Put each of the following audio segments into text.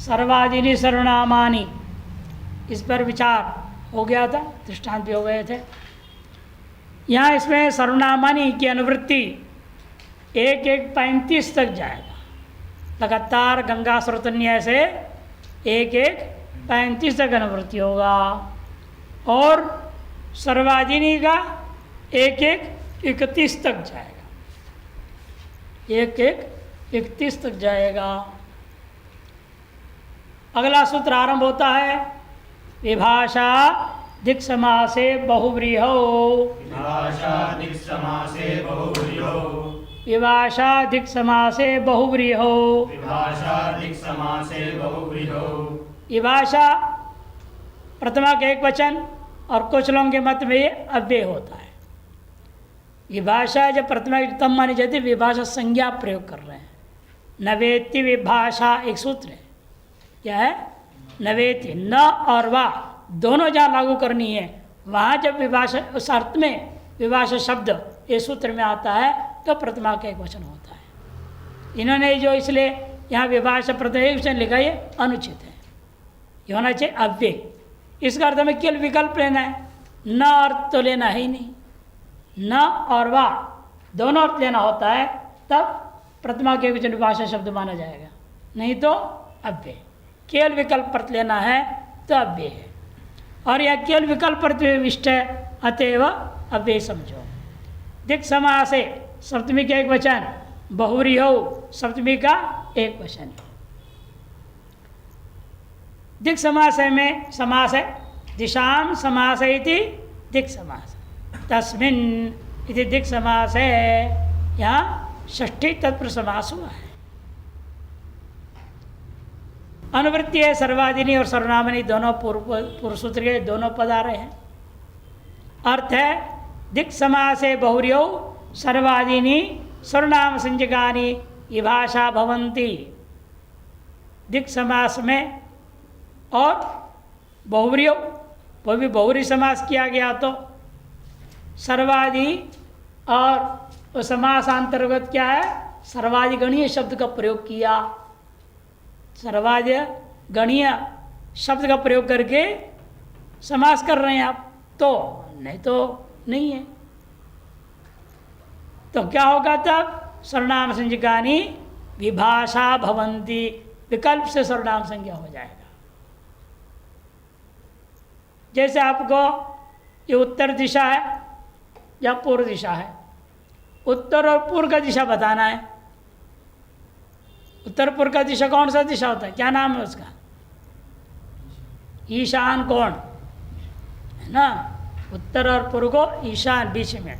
सर्वादीनि सर्वनामानि, इस पर विचार हो गया था, दृष्टांत भी हो गए थे। यहाँ इसमें सर्वनामानि की अनुवृत्ति 1-1-35 तक जाएगा। लगातार गंगा स्रोत न्याय से 1-1-35 तक अनुवृत्ति होगा। और सर्वादीनि का 1-1-31 तक जाएगा, 1-1-31 तक जाएगा। अगला सूत्र आरंभ होता है विभाषा दिक् समासे बहुव्रीहौ। विभाषा दिक् समासे बहुव्रीहौ। विभाषा दिक् समासे बहुव्रीहौ। विभाषा दिक् समासे बहुव्रीहौ। विभाषा प्रथमा का एक वचन और कुछ लोगों के मत में ये अव्यय होता है। विभाषा जब प्रथमा की तम मानी जाती है, विभाषा संज्ञा प्रयोग कर रहे हैं। नवेति विभाषा एक सूत्र है, क्या है? नवेति, न और वा दोनों जहाँ लागू करनी है, वहाँ जब विभाषा उस अर्थ में विभाषा शब्द ये सूत्र में आता है तो प्रथमा का एक वचन होता है। इन्होंने जो इसलिए यहाँ विभाषा प्रथमा एक वचन लिखा, ये अनुचित है, ये होना चाहिए अव्यय। इसका अर्थ में केवल विकल्प लेना है, न अर्थ तो लेना है ही नहीं। न और वा दोनों अर्थ लेना होता है, तब प्रथमा के वचन विभाषा शब्द माना जाएगा, नहीं तो अव्यय। केवल विकल्प अर्थ लेना है तो अव्यय है, और यह केवल विकल्प अर्थ विशिष्ट है, अतएव अव्यय समझो। दिक् समासे सप्तमी का एक वचन, बहुव्रीहौ सप्तमी का एक वचन। दिक् समास में समास है, दिशाम समास इति दिक् समास, तस्मिन् इति दिक् समास है। यहाँ षष्ठी तत्पुरुष समास हुआ है। अनुवृत्ति है सर्वादीनि और सर्वनामनि, दोनों पूर्व सूत्र के दोनों पद आ रहे हैं। अर्थ है दिक् समासे बहुव्रीहौ सर्वादीनि सर्वनाम संज्ञकानि विभाषा भवन्ति। दिक् समास में और बहुव्रीहौ, वो भी बहुव्रीहि समास किया गया तो सर्वादि, और समासांतर्गत क्या है? सर्वादि गणीय शब्द का प्रयोग किया। सर्वादि गणीय शब्द का प्रयोग करके समास कर रहे हैं आप, तो नहीं तो नहीं है। तो क्या होगा तब? सर्वनाम संज्ञकानि विभाषा भवन्ति, विकल्प से सर्वनाम संज्ञा हो जाएगा। जैसे आपको ये उत्तर दिशा है या पूर्व दिशा है, उत्तर और पूर्व का दिशा बताना है। उत्तर पूर्व का दिशा कौन सा दिशा होता है? क्या नाम है उसका? ईशान कोण है ना। उत्तर और पूर्व को ईशान बीच में,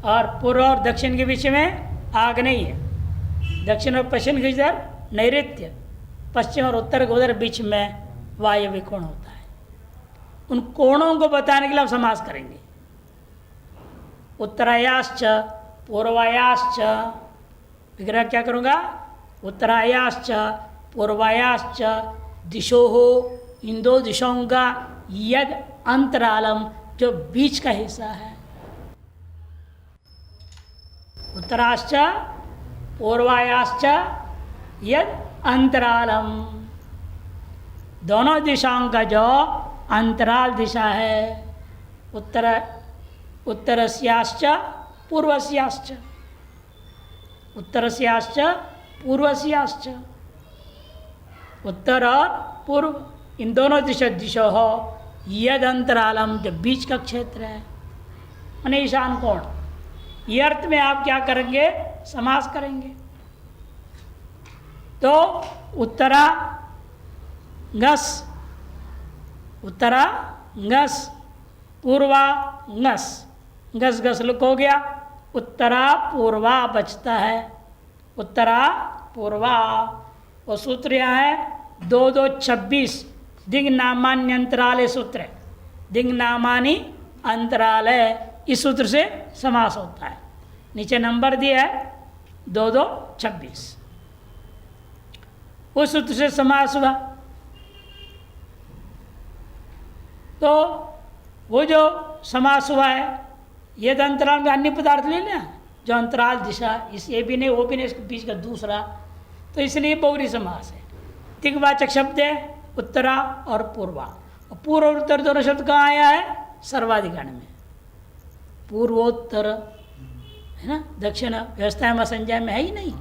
और पूर्व और दक्षिण के बीच में आग्नेय है। दक्षिण और पश्चिम के इधर नैऋत्य, पश्चिम और उत्तर के उधर बीच में वायव्य कोण होता है। उन कोणों को बताने के लिए आप समास करेंगे। उत्तरायाश्च पूर्वायाश्च, विग्रह क्या करूँगा? उत्तरायाश्च पूर्वायाश्च दिशोः, इन दो दिशाओं का यद अंतरालम, जो बीच का हिस्सा है। उत्तराश्च पूर्वायाश्च यद अंतरालम, दोनों दिशाओं का जो अंतराल दिशा है। उत्तरस्याश्च पूर्वस्याश्च, उत्तरस्याश्च पूर्वस्याश्च, उत्तर और पूर्व इन दोनों दिशा हो यद अंतरालम, जो बीच का क्षेत्र है, माने ईशान कोण। ये अर्थ में आप क्या करेंगे? समास करेंगे। तो उत्तरा ngस, उत्तरा ngस, पूर्वा ngस, गस गस लुक हो गया। उत्तरा पूर्वा बचता है, उत्तरा पूर्वा। वो सूत्र यहाँ है 2-2-26, दिंग नामान्य अंतराल सूत्र है। दिंग नामानी अंतराल है, इस सूत्र से समास होता है। नीचे नंबर दिया है 2-2-26, उस सूत्र से समास हुआ। तो वो जो समास हुआ है, ये तो अंतराल में अन्य पदार्थ ले लें, जो अंतराल दिशा, इस ये भी नहीं वो भी नहीं, इसके बीच का दूसरा, तो इसलिए बहुव्रीहि समास है। दिग्वाचक शब्द है उत्तरा और पूर्वा। पूर्व और उत्तर दोनों शब्द कहाँ आया है? सर्वाधिकरण में। पूर्वोत्तर है ना, दक्षिण व्यवस्था में संज्ञा में है ही नहीं,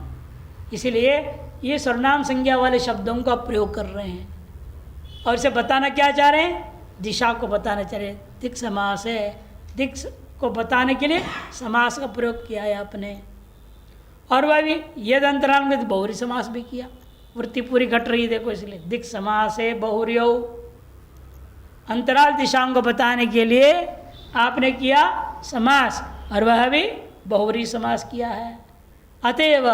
इसीलिए ये सर्वनाम संज्ञा वाले शब्दों का प्रयोग कर रहे हैं। और इसे बताना क्या चाह रहे हैं? दिशा को बताना चाह रहे हैं। दिक् समास है, दिक् को बताने के लिए समास का प्रयोग किया है आपने। और वह भी यद अंतराल में बहुरी समास भी किया, वृत्ति पूरी घट रही देखो, इसलिए दिक् समास है बहुरियो। अंतराल दिशाओं को बताने के लिए आपने किया समास, और वह भी बहुरी समास किया है। अतएव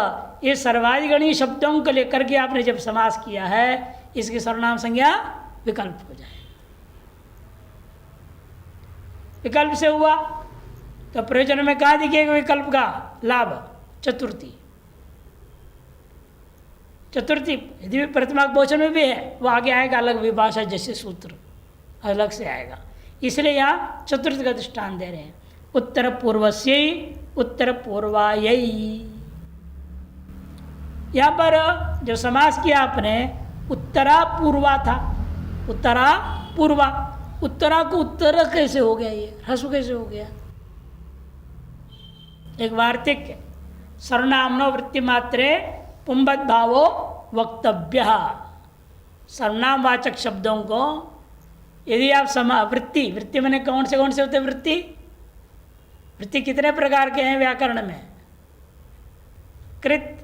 ये सर्वाधिगणीय शब्दों को लेकर के आपने जब समास किया है, इसकी सर्वनाम संज्ञा विकल्प हो जाए। विकल्प से हुआ तो प्रयोजन में कहाँ दिखेगा विकल्प का लाभ? चतुर्थी। चतुर्थी यदि प्रतिमाक बहुवचन में भी है, वो आगे आएगा अलग विभाषा जैसे सूत्र अलग से आएगा, इसलिए यहाँ चतुर्थ का दृष्टान दे रहे हैं। उत्तर पूर्वस्य उत्तर पूर्वायै। यहाँ पर जो समास किया आपने उत्तरा पूर्वा था, उत्तरा पूर्वा, उत्तरा को उत्तर कैसे हो गया? ये ह्रस्व कैसे हो गया? एक वार्तिक सर्वनामनो वृत्ति मात्रे पुंबत भावो वक्तव्य। सर्वनाम वाचक शब्दों को यदि आप वृत्ति, वृत्ति मैंने कौन से होते हैं? वृत्ति, वृत्ति कितने प्रकार के हैं व्याकरण में? कृत,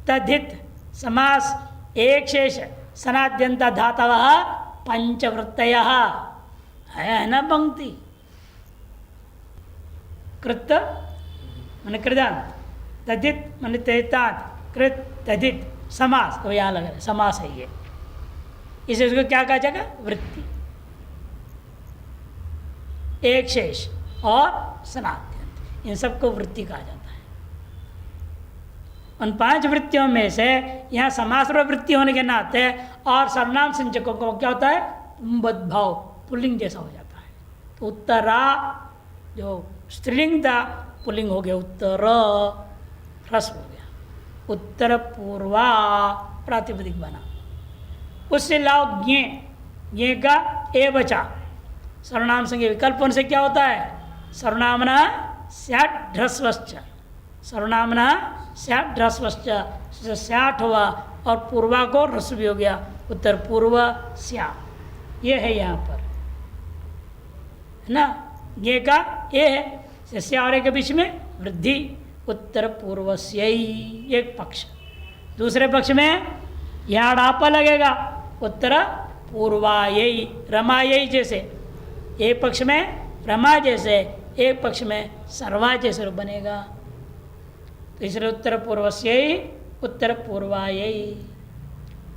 तद्धित, समास, एक शेष, सनाद्यंत धातवः, पंचवृत्तयः है ना पंक्ति। कृत माने कृदांत, तद्धित माने तेतांत, कृत तद्धित, समास तो यहाँ लग रहा है, समास है ये, इसे उसको क्या कहा जाएगा? वृत्ति। एक शेष और सनाद्यंत, इन सबको वृत्ति कहा जाता है। उन 5 वृत्तियों में से यहाँ समास और वृत्ति होने के नाते और सर्वनाम संचकों को क्या होता है? पुंबत भाव, पुल्लिंग जैसा हो जाता है। तो उत्तरा जो स्त्रीलिंग था पुल्लिंग हो गया, उत्तर ह्रस्व हो गया। उत्तर पूर्वा प्रातिपदिक बना। उससे लाओ ज्ञे, ज्ञे का ए बचा। सर्वनाम संज्ञा विकल्प से क्या होता है? सर्वनामना स्यात् ह्रस्वश्च, सर्वनामना स्यात् ह्रस्वश्च, स्यात् हुआ और पूर्वा को ह्रस्व भी हो गया, उत्तर पूर्व स्या। ये है यहाँ पर है ना, ये का ये है स्या और के बीच में वृद्धि। उत्तर पूर्वस्य एक पक्ष, दूसरे पक्ष में यहाँ डापा लगेगा, उत्तर पूर्वायै, रमायै जैसे एक पक्ष में रमा जैसे, एक पक्ष में सर्वा जैसे बनेगा। तो इसलिए उत्तर पूर्वस्य उत्तर पूर्वायै।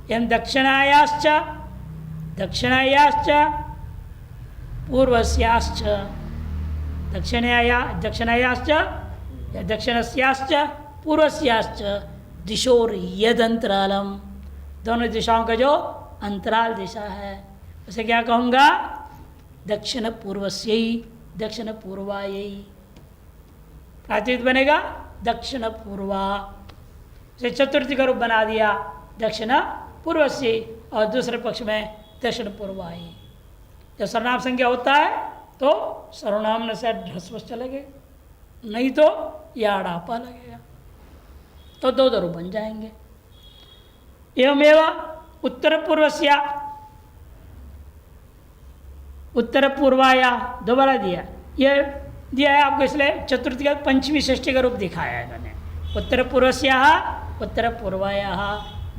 एवं दक्षिणायाश्च, दक्षिणायाश्च पूर्वस्याश्च, दक्षिणायाश्च दक्षिणस्याश्च पूर्वस्याश्च दिशोर यद अंतरालम, दोनों दिशाओं का जो अंतराल दिशा है उसे क्या कहूँगा? दक्षिण पूर्वस्यै, दक्षिण पूर्वायै। प्रातिपदिक बनेगा दक्षिण पूर्वा, से चतुर्थी का रूप बना दिया दक्षिण पूर्वस्य, और दूसरे पक्ष में दक्षिण पूर्वायै। जब सर्वनाम संज्ञा होता है तो सर्वनाम से ह्रस्व चलेंगे, नहीं तो याड़ापा लगेगा, तो दो रूप बन जाएंगे। एवमेव उत्तर पूर्वस्या, उत्तर पूर्वाया दोबारा दिया, ये दिया है आपको इसलिए चतुर्थी का पंचमी षष्ठी का रूप दिखाया है इन्होंने। उत्तर पूर्वस्या उत्तर पूर्वाया,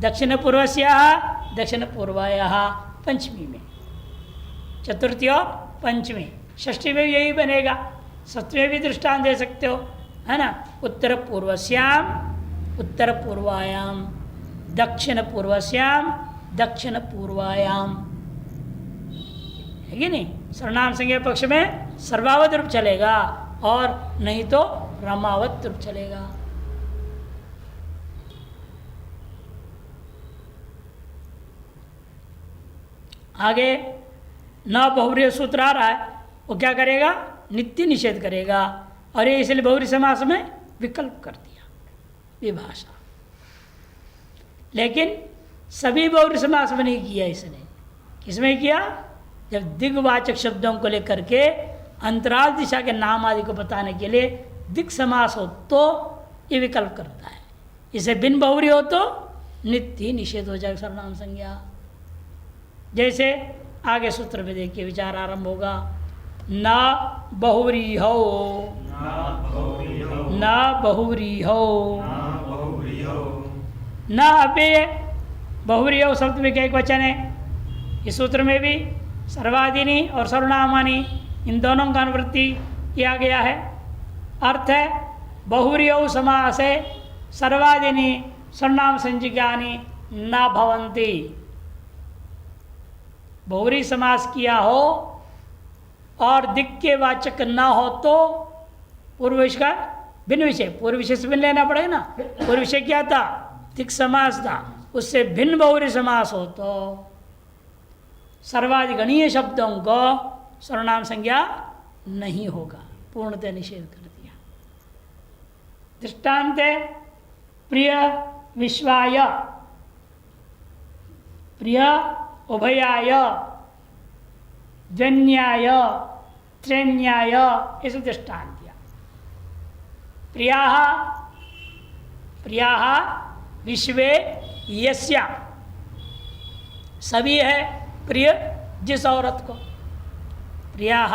दक्षिण पूर्वस्या दक्षिण पूर्वाया, पंचमी में चतुर्थी और पंचमी, षष्ठी में यही बनेगा, सप्तमी भी दृष्टांत दे सकते हो है ना। उत्तर पूर्वस्याम उत्तर पूर्वायाम, दक्षिण पूर्वस्याम दक्षिण पूर्वायाम, है कि नहीं। सर्वनाम संज्ञा पक्ष में सर्वावत रूप चलेगा और नहीं तो रमावत रूप चलेगा। आगे न बहुव्रीहि सूत्र आ रहा है, वो क्या करेगा? नित्य निषेध करेगा, और ये इसलिए बहुव्रीहि समास में विकल्प कर दिया विभाषा। लेकिन सभी बहुव्रीहि समास में नहीं किया इसने। किसमें किया? जब दिग्वाचक शब्दों को लेकर के अंतराल दिशा के नाम आदि को बताने के लिए दिक् समास हो तो ये विकल्प करता है। इसे बिन बहुव्रीहि हो तो नित्य ही निषेध हो जाएगा सर्वनाम संज्ञा। जैसे आगे सूत्र में देखिए विचार आरंभ होगा। न बहुव्रीहौ, न बहुव्रीहौ, न अव्यय बहुव्रीहौ शब्द में एक वचन है। इस सूत्र में भी सर्वादीनी और सर्वनामानी इन दोनों का अनुवृत्ति किया गया है। अर्थ है बहुव्रीहौ समासे सर्वादीनी सर्वनाम संज्ञानि न भवन्ति। बहुव्रीहि समास किया हो और दिक् के वाचक न हो तो पूर्व विषय का भिन्न विषय, पूर्व विषय से भिन्न लेना पड़ेगा ना। पूर्व विषय क्या था? दिक् समास था। उससे भिन्न बहुव्रीहि समास हो तो सर्वाधिगणीय शब्दों को सर्वनाम संज्ञा नहीं होगा, पूर्णतः निषेध कर दिया। दृष्टांत है प्रिय विश्वाय, प्रिय उभयाय, द्वन्याय, त्रेन्याय, ऐसे दृष्टांत दिया। प्रियाः, प्रियाः विश्वे यस्या, सभी है प्रिय जिस औरत को। प्रियाः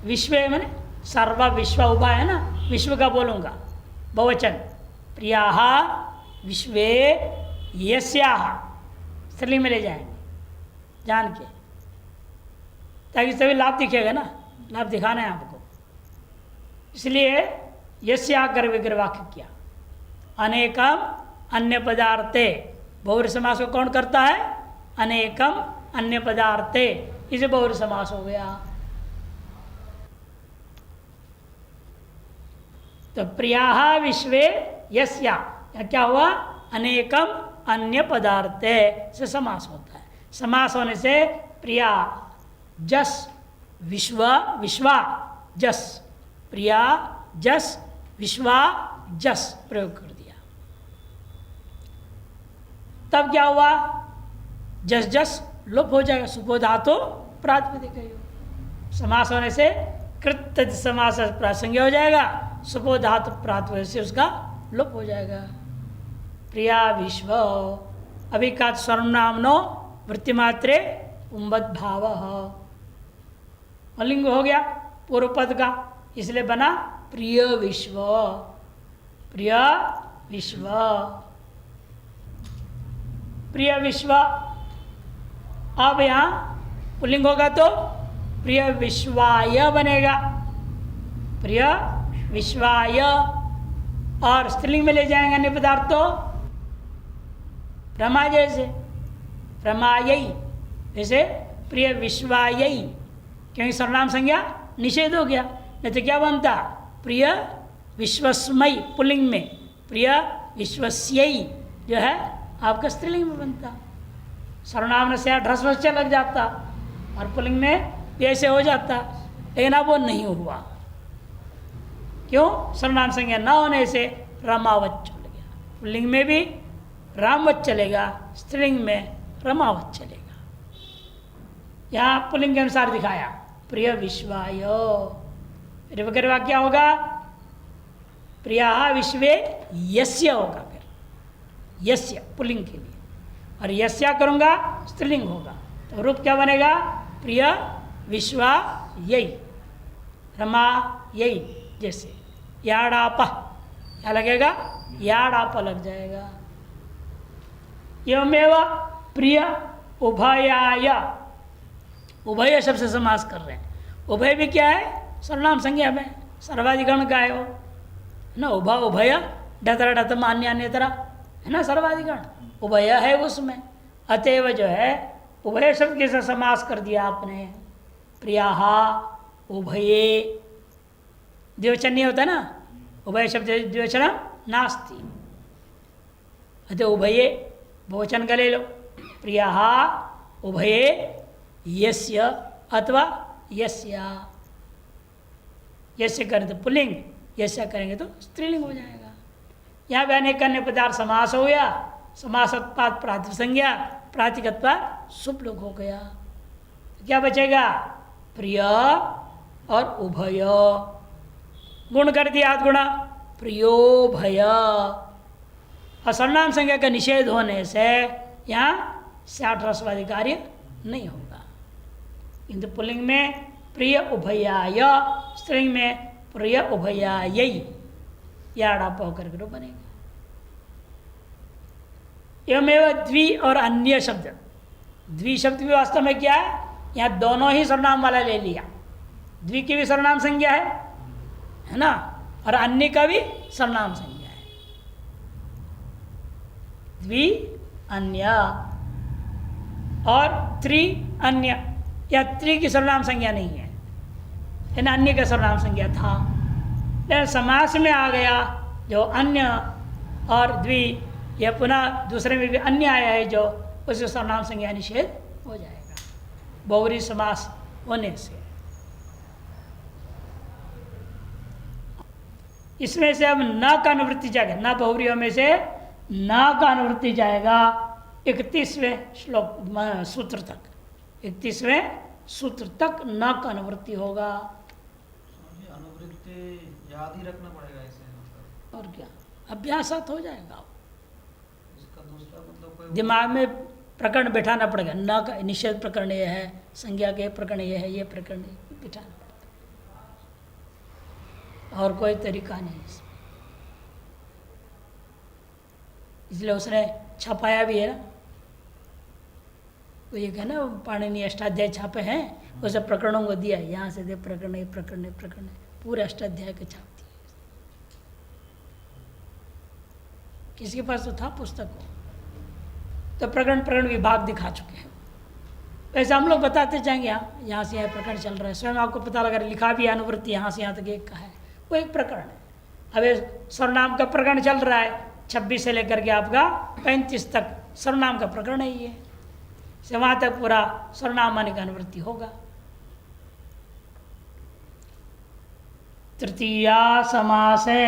विश्वे मैंने सर्व विश्व उभा है ना, विश्व का बोलूँगा बहुवचन। प्रियाः विश्वे यस्याः स्त्रीलिंग में ले जाएंगे जान के, ताकि सभी लाभ दिखेगा ना, लाभ दिखाना है आपको। इसलिए यस्या कर विग्रह वाक्य किया। अनेकम अन्य पदार्थे, बहुव्रीहि समास को कौन करता है? अनेकम अन्य पदार्थे, इसे बहुव्रीहि समास हो गया। तो प्रियाः विश्वे यस्या, क्या हुआ? अनेकम अन्य पदार्थे से समास होता है। समास होने से प्रिया जस विश्व विश्वा जस, प्रिया जस विश्वा जस प्रयोग कर दिया। तब क्या हुआ? जस जस लुप्त हो जाएगा, सुपो धातु प्रातिपदिक है। समास होने से कृत समास प्रासंगिक हो जाएगा, सुपो धातु प्रातिपदिक से उसका लुप्त हो जाएगा। प्रिया विश्व अभी का सर्वनामनो वृत्तिमात्रे उम्बद भाव लिंग हो गया पूर्व पद का, इसलिए बना प्रिय विश्व, प्रिय विश्व, प्रिय विश्व। अब यहाँ पुल्लिंग होगा तो प्रिय विश्वाय बनेगा, प्रिय विश्वाय। और स्त्रीलिंग में ले जाएंगे अन्य पदार्थ तो रमा, जैसे रमायई, जैसे प्रिय विश्वायई, क्योंकि सर्वनाम संज्ञा निषेध हो गया। नहीं तो क्या बनता? प्रिय विश्वस्मयी पुल्लिंग में, प्रिय विश्वस्यई जो है आपका स्त्रीलिंग में बनता। सर्वनाम से ढ्रस्वस्य लग जाता और पुल्लिंग में ऐसे हो जाता, लेकिन अब वो नहीं हुआ। क्यों? सर्वनाम संज्ञा न होने से रमावत चल गया। पुल्लिंग में भी रामवत चलेगा, स्त्रीलिंग में रमावत चलेगा। यहाँ पुल्लिंग के अनुसार दिखाया प्रिय विश्वाय। फिर वगैरह क्या होगा? प्रिया विश्वे यस्य होगा, फिर यस्य पुल्लिंग के लिए, और यस्या करूँगा स्त्रीलिंग होगा, तो रूप क्या बनेगा? प्रिय विश्वा यही, रमा यही। जैसे याड़ापा, क्या लगेगा? याड़ापा लग जाएगा। एवमेव प्रिय उभयाय, उभय शब्द से समास कर रहे हैं। उभय भी क्या है? सर्वनाम संज्ञा में सर्वाधिगण का है वो, है ना। उभा उभय डतरा डतम अन्य अन्यतरा, है ना, सर्वाधिगण उभय है उसमें। अतएव जो है उभय शब्द के साथ समास कर दिया आपने। प्रियाः उभये, द्विवचन नहीं होता ना, उभय शब्द द्विवचन नास्ति। अतः उभये बहुवचन का ले लो। प्रियाः उभये यस्य अथवा यस्या, यस्य करें तो पुल्लिंग, यस्या करेंगे तो स्त्रीलिंग हो जाएगा। यहाँ पे अनेक अन्य पदार्थ समास हो गया, समासत्पात प्रातिपदिक संज्ञा, प्रातिपदिकत्वात् शुभ लोग हो गया। तो क्या बचेगा? प्रिय और उभय। गुण कर दिया आध गुणा, प्रियो भय। और सर्वनाम संज्ञा का निषेध होने से यहाँ स्याठ रसवादी कार्य नहीं होगा। किंतु पुल्लिंग में प्रिय उभयाय, स्त्रीलिंग में प्रिय उभयायै, याड़ाप होकर के रूप बनेगा। एवमेव द्वि और अन्य शब्द, द्वि शब्द भी वास्तव में क्या है? यहाँ दोनों ही सर्वनाम वाला ले लिया। द्वि की भी सर्वनाम संज्ञा है ना, और अन्य का भी सर्वनाम संज्ञा है। द्वि अन्य और त्रि अन्य, या त्रि की सर्वनाम संज्ञा नहीं है, यानी अन्य का सर्वनाम संज्ञा था। लेकिन समास में आ गया जो अन्य और द्वि, यह पुनः दूसरे में भी अन्य आया है जो, उससे सर्वनाम संज्ञा निषेध हो जाएगा बहुव्रीहि समास होने से। इसमें से अब न का अनुवृत्ति जाएगा, न बहुव्रीहि में से न का अनुवृत्ति जाएगा 31वें श्लोक सूत्र तक, 31वें सूत्र तक न का अनुवृत्ति होगा। अनुवृत्ति याद ही रखना पड़ेगा इसे, मतलब और क्या, अभ्यासात हो जाएगा। इसका दूसरा मतलब कोई दिमाग में प्रकरण बैठाना पड़ेगा। न का निषेध प्रकरण ये है, संज्ञा के प्रकरण ये है, ये प्रकरण बैठाना पड़ेगा, और कोई तरीका नहीं इसमें। इसलिए उसने छपाया भी है ना, तो ये कहना पाणिनि अष्टाध्याय छापे हैं, उसे प्रकरणों को दिया, यहाँ से दे प्रकरण प्रकरण प्रकरण, पूरे अष्टाध्याय के छाप दिए। किसके पास तो था पुस्तक को, तो प्रकरण प्रकरण विभाग दिखा चुके हैं। वैसे हम लोग बताते जाएंगे, यहाँ से यहाँ प्रकरण चल रहा है, स्वयं आपको पता लगा, लिखा भी अनुवृत्ति यहाँ से यहाँ तक एक का है, वो एक प्रकरण है। अब ये सर्वनाम का प्रकरण चल रहा है, 26 से लेकर के आपका 35 तक सर्वनाम का प्रकरण है ये, से वहाँ तक पूरा सर्वनाम आने का अनुवृत्ति होगा। तृतीया समासे,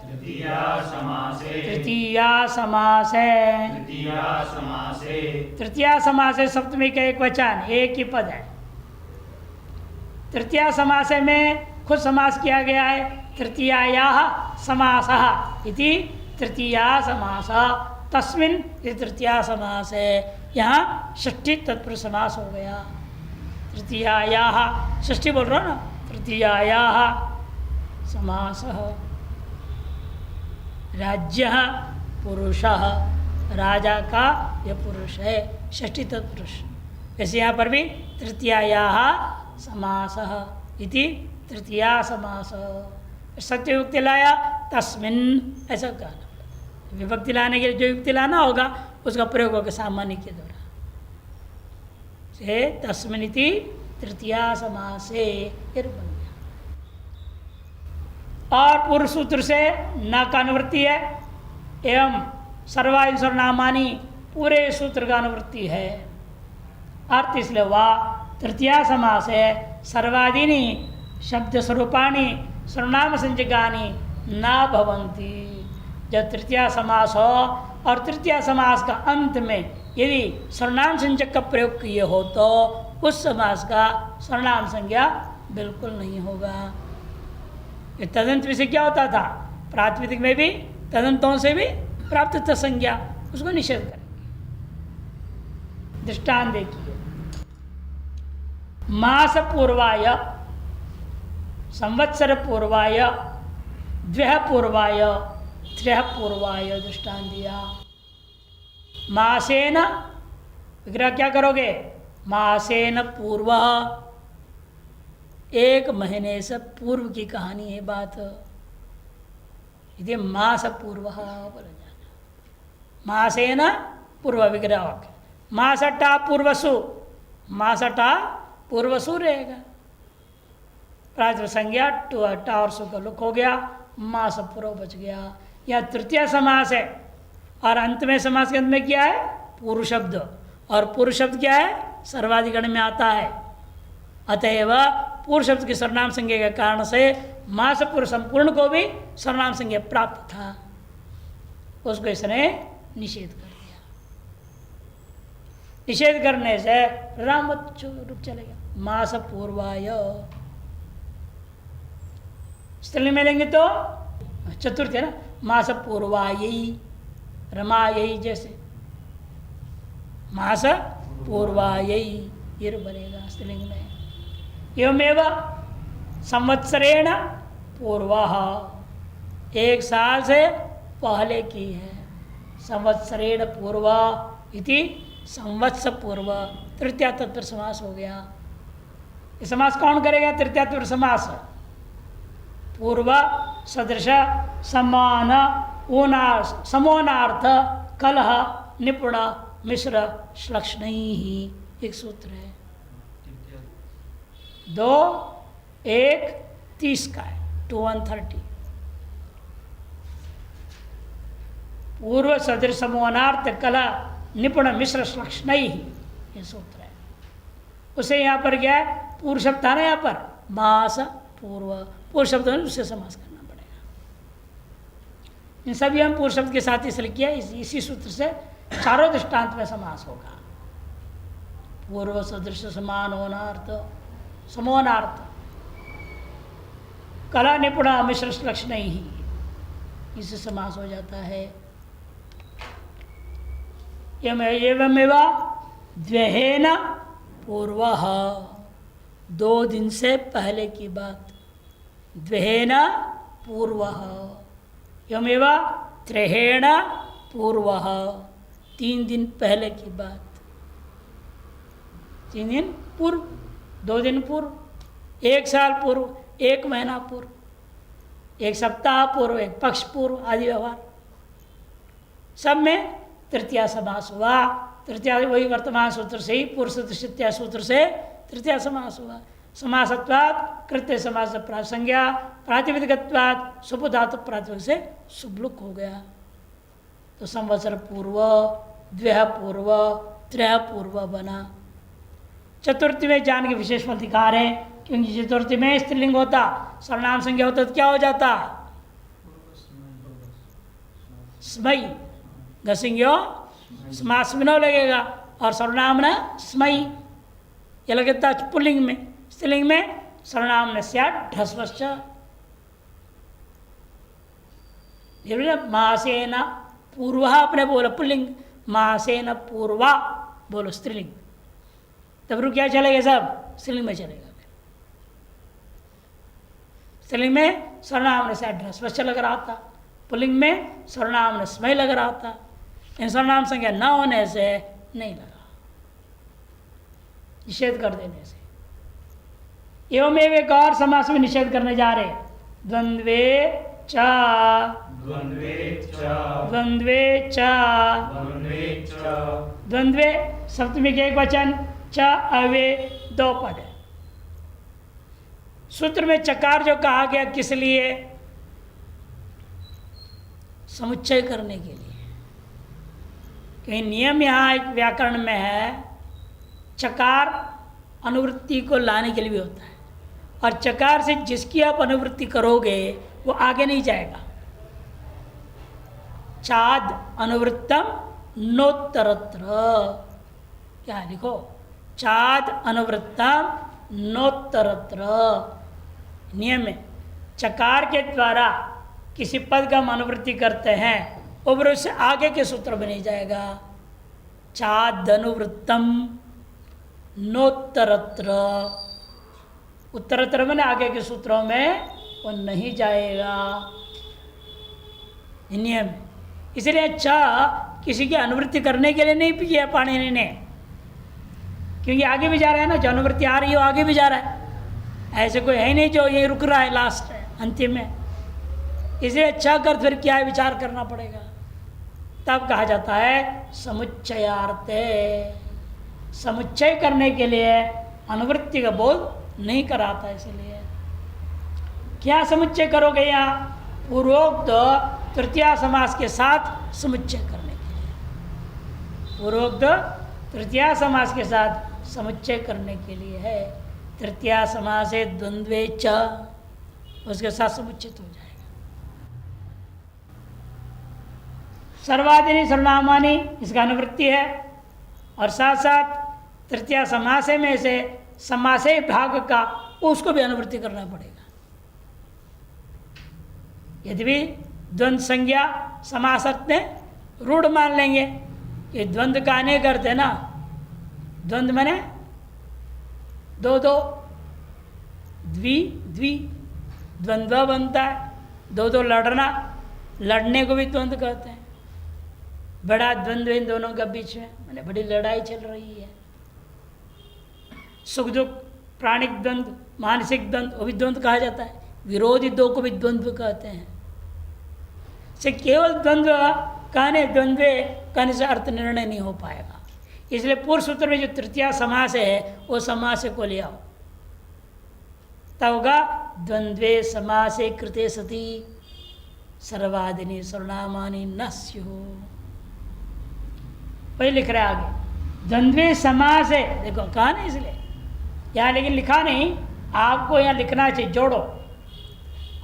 तृतीया समासे, तृतीया समासे, तृतीया समासे, तृतीया समासे सप्तमी का एक वचन, एक ही पद है। तृतीया समासे में खुद समास किया गया है, तृतीयायाः समासः इति तृतीया समास, तस्मिन् ये तृतीया समास है। यहाँ षष्ठी तत्पुरुष समास हो गया। तृतीयायाः, षष्ठी बोल रहा ना, तृतीयायाः समासः। राज्यः पुरुषः, राजा का यह पुरुष है, षष्ठी तत्पुरुष। वैसे यहाँ पर भी तृतीयायाः समासः इति तृतीया समास। सत्य युक्ति लाया तस्मिन्, ऐसा कहना। विभक्ति लाने के लिए जो युक्ति लाना होगा उसका प्रयोग होगा सामान्य के द्वारा से, तस्मिन् इति तृतीया समासे बन गया। और पूर्व सूत्र से न का अनुवृत्ति है, एवं सर्वादि सर्वनामानि पूरे सूत्र का अनुवृत्ति है। अर्थ इसलिए वह तृतीया समास है, सर्वादीनि शब्द स्वरूपाणी सर्वनाम संज्ञकानि न भवन्ति। जब तृतीया समास हो और तृतीया समास का अंत में यदि सर्वनाम संज्ञक का प्रयोग किए हो तो उस समास का सर्वनाम संज्ञा बिल्कुल नहीं होगा। ये तदंत विषय क्या होता था, प्रातिपदिक में भी तदंतों से भी प्राप्त था संज्ञा, उसको निषेध करेंगे। दृष्टांत देखिए, मास पूर्वाय, संवत्सर पूर्वाय, द्व्यः पूर्वाय, त्रयः पूर्वाय दृष्टांत दिया। मासेन विग्रह क्या करोगे, मासेन पूर्व, एक महीने से पूर्व की कहानी है बात, यदि मास पूर्व बोला जाना। मासेन पूर्व विग्रह, मासटा पूर्वसु, मासटा पूर्वसु रहेगा। प्रातिपदिक संज्ञा टा और सु का लुक हो गया, मास पूर्व बच गया। यह तृतीय समास है और अंत में समास के अंत में क्या है, पूर्व शब्द, और पूर्व शब्द क्या है, सर्वाधिकरण में आता है। अतएव पूर्व शब्द की सर्वनाम संज्ञा के कारण से मास पूर्व संपूर्ण को भी सर्वनाम संज्ञा प्राप्त था, उसको इसने निषेध कर दिया। निषेध करने से राम रुक चलेगा। मास पूर्वाय स्त्रीलिंग में लेंगे तो चतुर्थ है ना, मास पूर्वायी रमायी, जैसे मास पूर्वायी ये बनेगा स्त्रीलिंग में। एवमेव संवत्सरेण पूर्वः, एक साल से पहले की है। संवत्सरेण पूर्व इति संवत्स पूर्व, तृतीया तत्पुरुष समास हो गया। ये समास कौन करेगा? तृतीया तत्पुरुष समास। पूर्व सदृश समान समोनार्थ कलह निपुण मिश्र श्लक्षण ही एक सूत्र है। 2 1 30 का है, 2 130। पूर्व सदृश समोनार्थ कला निपुण मिश्र श्लक्षण ही ये सूत्र है। उसे यहाँ पर क्या है? पूर्व शब्द था ना, यहाँ पर मास पूर्व, पूर्व शब्द में उससे समास करना पड़ेगा। इन सभी हम पूर्व शब्द के साथ इसलिए किया, इसी सूत्र से चारों दृष्टांत में समास होगा। पूर्व सदृश समान होनार्थ समोनार्थ कला निपुण मिश्र लक्षण ही, इससे समास हो जाता है। एवमेव द्वेहेन पूर्वः, 2 दिन से पहले की बात। द्वेहेन पूर्वः। एवमेव त्रेहेण पूर्वः, 3 दिन पहले की बात। 3 दिन पूर्व, 2 दिन पूर्व, 1 साल पूर्व, 1 महीना पूर्व, 1 सप्ताह पूर्व, 1 पक्ष पूर्व आदि व्यवहार सब में तृतीया समास हुआ। तृतीया वही वर्तमान सूत्र से ही पूर्व तृतीया सूत्र से तृतीया समास हुआ। समासत्वात् कृत्य समास प्रासंज्ञा, प्रातिपदिकत्वात् सुप धातु प्रातिपदिक से सुबलुक हो गया। तो संवत्सर पूर्व, द्व्यः पूर्व, त्रयः पूर्व बना। चतुर्थी में जान के विशेष अधिकार है, क्योंकि चतुर्थी में स्त्रीलिंग होता, सर्वनाम संज्ञा होता तो क्या हो जाता? स्मयी, घसिंग्यो समास में न लगेगा, और सर्वनाम न स्मयी ये लगता पुल्लिंग में। स्त्रीलिंग में सर्वनाम न स्यात् ढस्वश्च। मासेन पूर्व अपने बोलो पुल्लिंग, मासेन पूर्वा बोलो स्त्रीलिंग, तब रू क्या चलेगा? सब स्त्रीलिंग में चलेगा। स्त्रीलिंग में सर्वनाम न स्यात् ढस्वश्च लग रहा था, पुल्लिंग में सर्वनाम न स्मय लग रहा था। इन सर्वनाम संज्ञा न होने से नहीं लगा, निषेध कर देने से। एवमेव एक और समास में निषेध करने जा रहे। द्वंद्वे च, द्वंद्वे च, द्वंद्वे च, द्वंद्वे च, द्वंद्वे सप्तमी के एक वचन, च अवे 2 पद है। सूत्र में चकार जो कहा गया किस लिए? समुच्चय करने के लिए। कहीं नियम यहाँ एक व्याकरण में है, चकार अनुवृत्ति को लाने के लिए भी होता है, और चकार से जिसकी आप अनुवृत्ति करोगे वो आगे नहीं जाएगा। चाद अनुवृत्तम नोत्तरत्र, क्या लिखो? चाद अनुवृत्तम नोत्तरत्र। नियम में चकार के द्वारा किसी पद का हम अनुवृत्ति करते हैं, और उससे आगे के सूत्र में नहीं जाएगा। चादनुवृत्तम नोत्तरत्र, उत्तरत्र मैंने आगे के सूत्रों में वो नहीं जाएगा, नियम। इसलिए चा किसी की अनुवृत्ति करने के लिए नहीं किया पाणिनि ने, क्योंकि आगे भी जा रहा है ना, जो अनुवृत्ति आ रही है वो आगे भी जा रहा है। ऐसे कोई है नहीं जो ये रुक रहा है लास्ट है अंतिम में। इसलिए अच्छा कर फिर क्या है विचार करना पड़ेगा। तब कहा जाता है समुच्चयार्थे, समुच्चय करने के लिए अनुवृत्ति का बोध नहीं कराता। इसलिए क्या समुच्चय करोगे? यहाँ पूर्वोक्त तृतीया समास के साथ समुच्चय करने के लिए, पूर्वोक्त तृतीया समास के साथ समुच्चय करने के लिए है। तृतीया समास है द्वंद्वे च, उसके साथ समुच्चित हो जाएगा। सर्वादिनी सर्वनामानी इसका अनुवृत्ति है, और साथ साथ तृतीया समासे में से समासे भाग का उसको भी अनुवृत्ति करना पड़ेगा। यदि भी द्वंद्व संज्ञा समासर्थ ने रूढ़ मान लेंगे कि द्वंद्व का अनेक अर्थ है ना, द्वंद्व माने दो दो, द्वि द्वि, द्वंद्व बनता है, दो दो लड़ना, लड़ने को भी द्वंद्व कहते हैं। बड़ा द्वंद्व इन दोनों के बीच में, माने बड़ी लड़ाई चल रही है। सुख दुख, प्राणिक द्वंद्व, मानसिक द्वंद्व, वो भी द्वंद्व कहा जाता है। विरोधी दो को भी द्वंद्व कहते हैं। से केवल द्वंद्व द्वंद्वे कहने से अर्थ निर्णय नहीं हो पाएगा। इसलिए पूर्व सूत्र में जो तृतीया समास है वो समास को ले आओ, तब होगा द्वंद्वे समासे कृते सती सर्वादिनी सर्वनामानि न स्युः। वही लिख रहे आगे, द्वंद्वे समास है, देखो कहा नहीं इसलिए यहाँ, लेकिन लिखा नहीं, आपको यहाँ लिखना चाहिए, जोड़ो।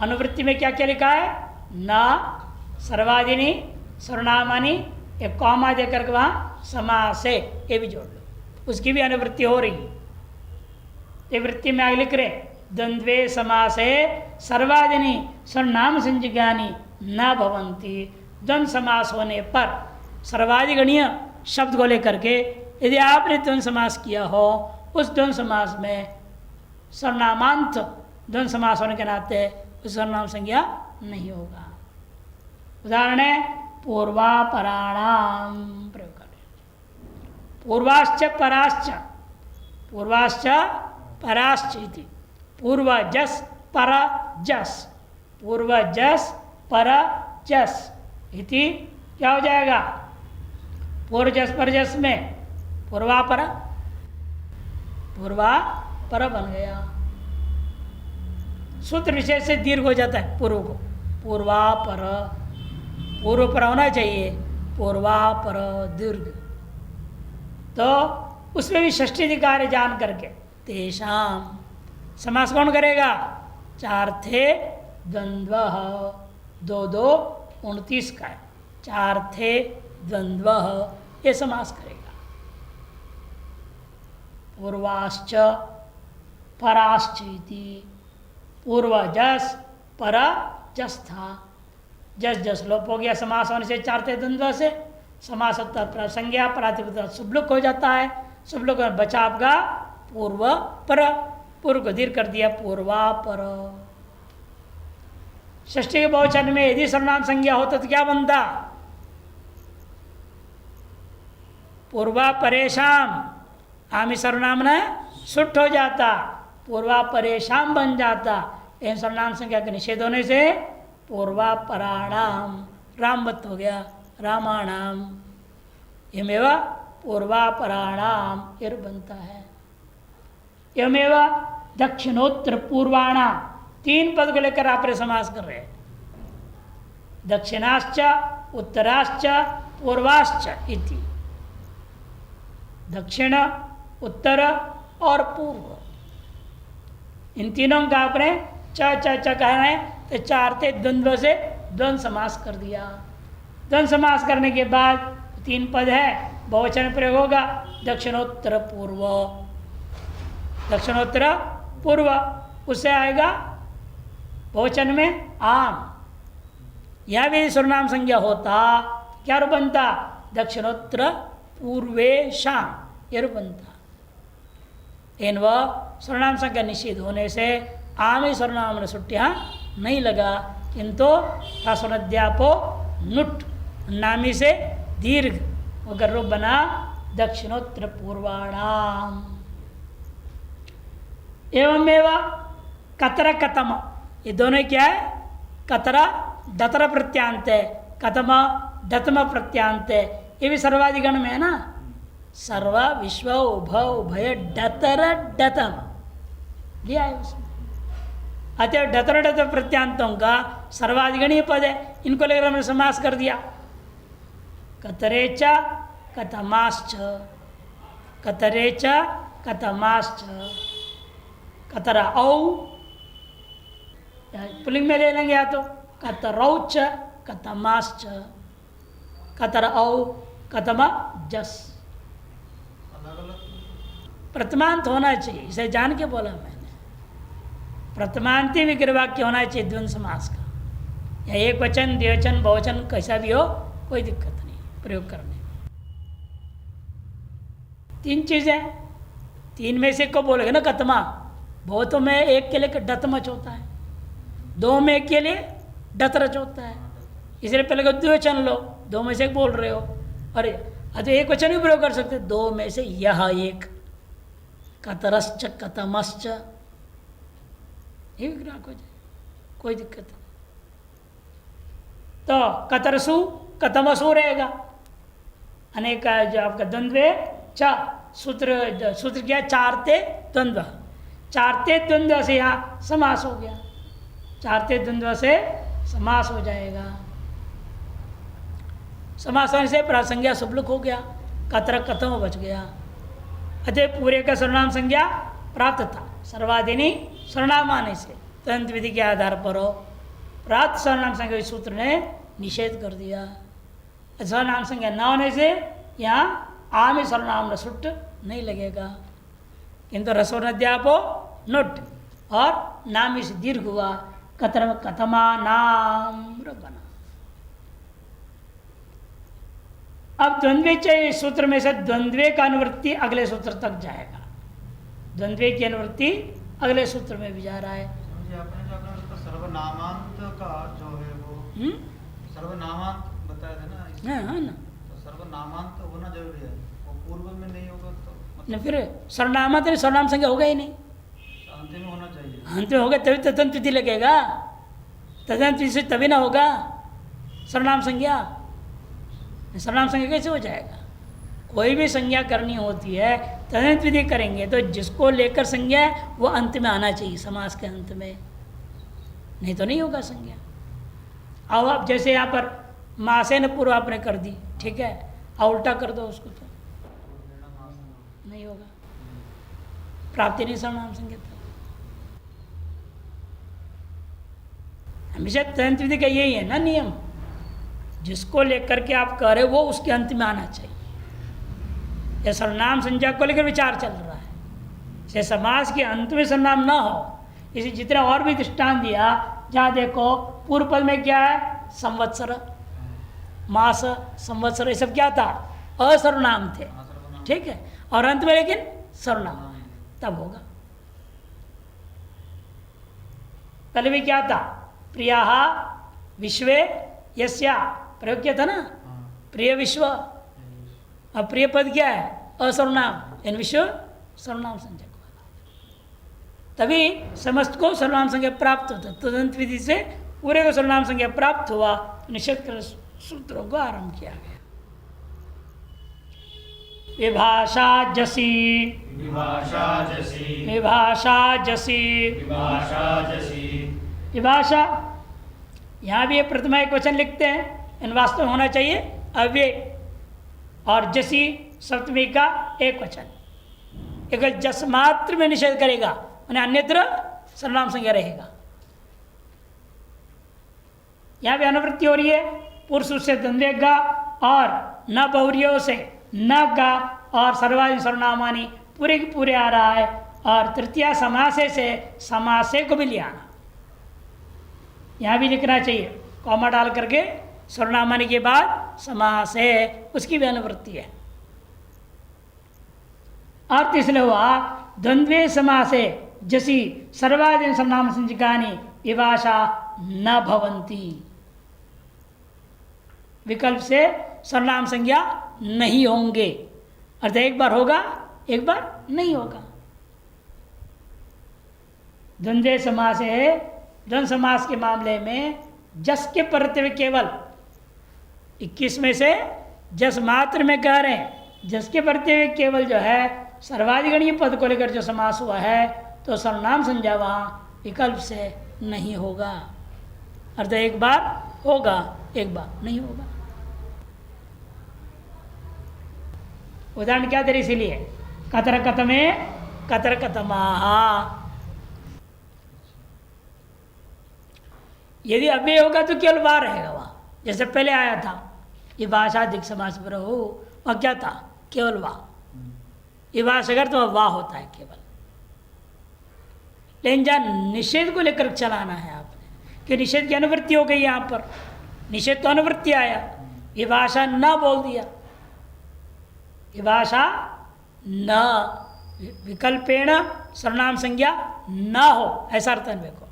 अनुवृत्ति में क्या क्या लिखा है, ना सर्वादिनी सर्वनामानि, एक कॉमा देकर के वहाँ समास है, ये भी जोड़ लो, उसकी भी अनुवृत्ति हो रही है। ये वृत्ति में आगे लिख रहे, द्वंद्वे समासे सर्वादिनी सर्वनाम संज्ञानी न भवन्ति। द्वंद्व समास होने पर सर्वाधिगणीय शब्द को लेकर के यदि आपने द्वंद्व समास किया हो, उस द्वंद्व समास में सर्वनामांत द्वंद्व समास होने के नाते उस सर्वनाम संज्ञा नहीं होगा। उदाहरण है पूर्वापराणाम प्रयोग करें, पूर्वाश्च पराश्च, पूर्वाश्च पराश्च इति, पूर्वजस परजस, पूर्वजस परजस इति क्या हो जाएगा, पूर्वजस परजस में पूर्वापर, पूर्वापर बन गया। सूत्र विशेष से दीर्घ हो जाता है पूर्व को, पूर्वापर, पूर्व पर होना चाहिए, पूर्वापर दीर्घ। तो उसमें भी षष्ठी अधिकार जान करके तेषाम समास कौन करेगा, चार थे द्वंद्व, दो दो 29 का है, चार थे द्वंद्व, ये समास करेगा। पूर्वाश्च पराश्च इति, पूर्वजस परजस था, जस जस लोप हो गया समास होने से, चार थे द्वंद्व से समास होता है, संज्ञा प्रातिपदिक सुबलुक हो जाता है, सुबलुक में बचा आपका पूर्व पर, पूर्व को दीर्घ कर दिया पूर्वापर। षष्ठी के बहुवचन में यदि सर्वनाम संज्ञा होता तो क्या बनता, पूर्वा परेशान, आमी सर्वनाम ने सुट हो जाता, पूर्वा परेशान बन जाता। इन सर्वनाम संज्ञा के निषेध होने से पूर्वा पराणाम, रामवत हो गया, रामाणाम, यमेव पूर्वा पराणाम ये बनता है। यमेव दक्षिणोत्तर पूर्वाणाम, तीन पद को लेकर आप समास कर रहे हैं, दक्षिणाश्च उत्तराश्च पूर्वाश्च इति, दक्षिण उत्तर और पूर्व, इन तीनों का आपने च कहना है, तो चार थे द्वंद्व से द्वंद्व समास कर दिया। द्वंद्व समास करने के बाद तीन पद है, बहुवचन प्रयोग होगा, दक्षिणोत्तर पूर्व, दक्षिणोत्तर पूर्व, उससे आएगा बहुवचन में आम। यह भी सर्वनाम संज्ञा होता क्या रूप बनता, दक्षिणोत्तर पूर्वेशाम ये रूप बनता। इन वह सर्वनाम संज्ञा निषेध होने से आम सर्वनाम ने सुट्टियाँ नहीं लगा, किंतु ह्रस्वनद्यापो नुट नामी से दीर्घ अगर रूप बना दक्षिणोत्तर पूर्वाणाम। एवमेव कतर कतम, ये दोनों क्या है, कतरा दतर प्रत्यांत है, कतम दतम प्रत्यांत है, ये भी सर्वाधिगण में है ना, सर्व विश्व उभ उभय डतर डतम लिया है उसमें। अतः डतर डतर प्रत्यांतों का सर्वाधिगणीय पद है, इनको लेकर हमने समास कर दिया, कतरेच कतमाश्च, कतरेच कतमाश्च, कतरा औ पुलिंग में ले लेंगे, या तो कतरौच कतमाश्च, कतर औ कतमा जस, अलग अलग प्रथमांत होना चाहिए, इसे जान के बोला मैंने। प्रथमांति विग्रह वाक्य होना चाहिए द्वंद्व समास का, या एक वचन द्विवचन बहुवचन कैसा भी हो, कोई दिक्कत नहीं प्रयोग करने में। 3 चीजें, 3 में से को बोलेगा ना कतमा, बहुतों में एक के लिए डतमच होता है, 2 में एक के लिए डतरच होता है, इसलिए पहले द्विवचन लो, 2 में से एक बोल रहे हो, अरे तो एक वचन भी प्रयोग कर सकते, 2 में से यह एक, कतरश्च कतमश्च, ये विग्रह हो जाए, कोई दिक्कत नहीं। तो कतरसु कतमसु रहेगा, अनेक जो आपका द्वंद्वे च, सूत्र सूत्र क्या, 4 ते द्वंद्व, 4 ते द्वंद्व से यहाँ समास हो गया, 4 ते द्वंद्व से समास हो जाएगा। समास होने से प्रासंज्ञा शुभलुक हो गया, कतर कथम बच गया। अतः पूरे का सर्वनाम संज्ञा प्राप्त था, सर्वाधिनी सर्वनाम आने से तदंत विधि के आधार पर हो, प्राप्त सर्वनाम संज्ञा सूत्र ने निषेध कर दिया। सर्वनाम संज्ञा न होने से यहाँ आ में सर्वनाम रसुट नहीं लगेगा, किंतु रसो नद्यापो नुट और नाम से दीर्घ हुआ, कतर कथमा नाम बना। अब द्वंद्वे च सूत्र में से द्वंद्वे का अनुवृत्ति अगले सूत्र तक जाएगा, द्वंद्वे की अनुवृत्ति अगले सूत्र में भी जा रहा है। आपने जो अपना सर्वनामांत का जो है वो सर्वनामांत बताया था ना, हाँ ना, तो सर्वनामांत होना जरूरी है, वो पूर्व में नहीं होगा तो न फिर सर्वनामा तो सर्वनाम संज्ञा होगा ही नहीं, अंत में होना चाहिए। अंत में होगा तभी तदंत विधि लगेगा, तदंत विधि से तभी ना होगा सर्वनाम संज्ञा, सर्वनाम संज्ञा कैसे हो जाएगा। कोई भी संज्ञा करनी होती है तदंत विधि करेंगे तो जिसको लेकर संज्ञा है वो अंत में आना चाहिए, समास के अंत में, नहीं तो नहीं होगा संज्ञा। अब आप जैसे यहाँ पर मासे न पूर्व आपने कर दी, ठीक है, और उल्टा कर दो उसको तो नहीं होगा, प्राप्ति नहीं सर्वनाम संज्ञा। हमेशा तदंत विधि का यही है ना नियम, जिसको लेकर के आप कह रहे हो वो उसके अंत में आना चाहिए। यह सर्वनाम संज्ञा को लेकर विचार चल रहा है, जैसे समास के अंत में सर्वनाम ना हो, इसी जितने और भी दृष्टांत दिया, जहाँ देखो पूर्व पद में क्या है, संवत्सर, मास, संवत्सर, ये सब क्या था, असर्वनाम थे, ठीक है, और अंत में लेकिन सर्वनाम, तब होगा। पहले भी क्या था, प्रिया विश्वे यस्या प्रयोग किया था ना, प्रिय विश्व, अब प्रिय पद क्या है, असर्वनाम, इन विश्व सर्वनाम संज्ञा को, तभी समस्त को सर्वनाम संज्ञा प्राप्त होता, तदंत विधि से पूरे को सर्वनाम संज्ञा प्राप्त हुआ, निषेध कर सूत्रों को आरंभ किया गया। विभाषा जसी, विभाषा जसी, विभाषा जसी, विभाषा जसी, विभाषा, यहाँ भी ये प्रथमा एक वचन लिखते हैं, इन वास्तव में होना चाहिए अव्यय, और जसी सप्तमी का एक वचन, एक जस मात्र में निषेध करेगा, उन्हें अन्यत्र सर्वनाम संज्ञा रहेगा। यहाँ भी अनुवृत्ति हो रही है, पुरुष से द्वंद्वे गा और न बहुरियों से न गा और सर्वाधिक सर्वनामानी पूरे के पूरे आ रहा है, और तृतीया समासे से समासे को भी ले आना, यहाँ भी लिखना चाहिए कॉमा डाल करके, सर्वनामानी के बाद समास है, उसकी भी अनुवृत्ति है। अर्थ इसलिए हुआ द्वंद्वे समासे जसी सर्वाधिक सर्वनाम संज्ञकानि विभाषा न भवंती, विकल्प से सर्वनाम संज्ञा नहीं होंगे, अर्थात एक बार होगा एक बार नहीं होगा। द्वंद्वे समास है, द्वंद्व समास के मामले में जस के प्रत्यय में केवल 21 में से जस मात्र में कह रहे हैं, जस के प्रत्यय में केवल जो है सर्वाधिगणीय पद को लेकर जो समास हुआ है, तो सर्वनाम संज्ञा वहाँ विकल्प से नहीं होगा, अर्थात एक बार होगा एक बार नहीं होगा। उदाहरण क्या दे रही, इसीलिए कतर कतमे कतर कतमा, यदि अव्यय होगा तो केवल वार रहेगा वहाँ, जैसे पहले आया था ये भाषा अधिक समास पर हो, वह क्या था, केवल वाह, विभाष अगर तो वाह होता है केवल। लेकिन जहाँ निषेध को लेकर चलाना है आपने कि निषेध की अनुवृत्ति हो गई, यहाँ पर निषेध तो अनुवृत्ति आया, विभाषा न बोल दिया, विभाषा न विकल्पेण सर्वनाम संज्ञा न हो, ऐसा अर्थ अन्वय को।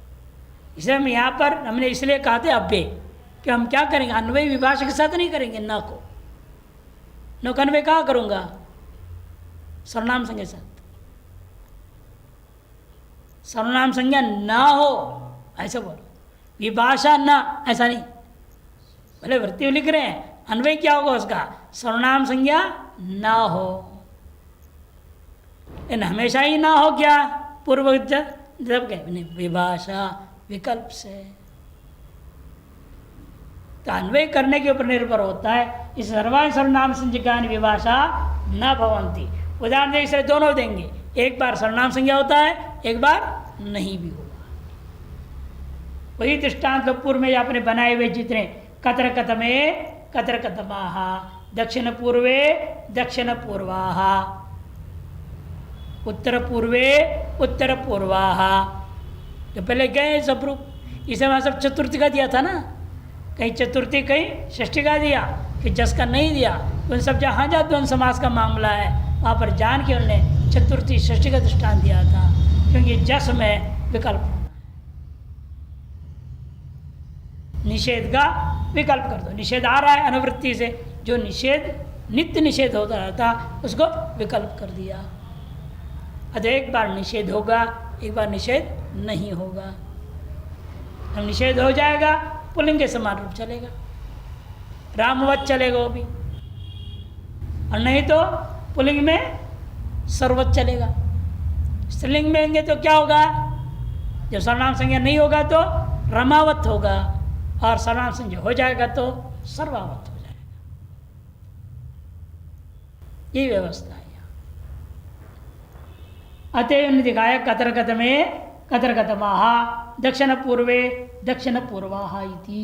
इसलिए हम यहाँ पर हमने इसलिए कहा थे अव्यय कि हम क्या करेंगे, अन्वय विभाषा के साथ नहीं करेंगे, न को। न का अन्वय कहाँ करूँगा, सर्वनाम संज्ञा के साथ। सर्वनाम संज्ञा न हो ऐसा बोलो, विभाषा न ऐसा नहीं। भले वृत्ति लिख रहे हैं, अन्वय क्या होगा उसका, सर्वनाम संज्ञा न हो। इन हमेशा ही ना हो क्या, पूर्व जब कहे विभाषा विकल्प से, तो अन्वय करने के ऊपर निर्भर होता है। इस सर्वान सर्वनाम संज्ञा विभाषा न भवंती। उदाहरण देख से दोनों देंगे, एक बार सर्वनाम संज्ञा होता है, एक बार नहीं भी होगा। वही दृष्टांत पूर्व में आपने बनाए हुए जितने कतर कतमे कतर कतमाहा, दक्षिण पूर्वे दक्षिण पूर्वाहा, उत्तर पूर्वे उत्तर पूर्वाहा, जो पहले गए सब रूप। इसे वहाँ सब चतुर्थी का दिया था ना, कहीं चतुर्थी कहीं षष्ठी का दिया, कि जस का नहीं दिया। उन सब जहाँ जहाँ द्वंद्व समास का मामला है वहाँ पर जान के उन्होंने चतुर्थी षष्ठी का दृष्टांत दिया था, क्योंकि जस में विकल्प होना है। निषेध का विकल्प कर दो, निषेध आ रहा है अनुवृत्ति से, जो निषेध नित्य निषेध होता रहता उसको विकल्प कर दिया। अतः एक बार निषेध होगा, एक बार निषेध नहीं होगा। हम निषेध हो जाएगा पुल्लिंग के समान रूप चलेगा, रामवत चलेगा वो भी, और नहीं तो पुल्लिंग में सर्वत चलेगा। स्त्रीलिंग में होंगे तो क्या होगा, जब सर्वनाम संज्ञा नहीं होगा तो रमावत होगा, और सर्वनाम संज्ञा हो जाएगा तो सर्वावत हो जाएगा। ये व्यवस्था है। अतएव ने दिखाया कतर कतमे कतर कतमाहा, दक्षिण पूर्वे दक्षिण पूर्वाहा इति।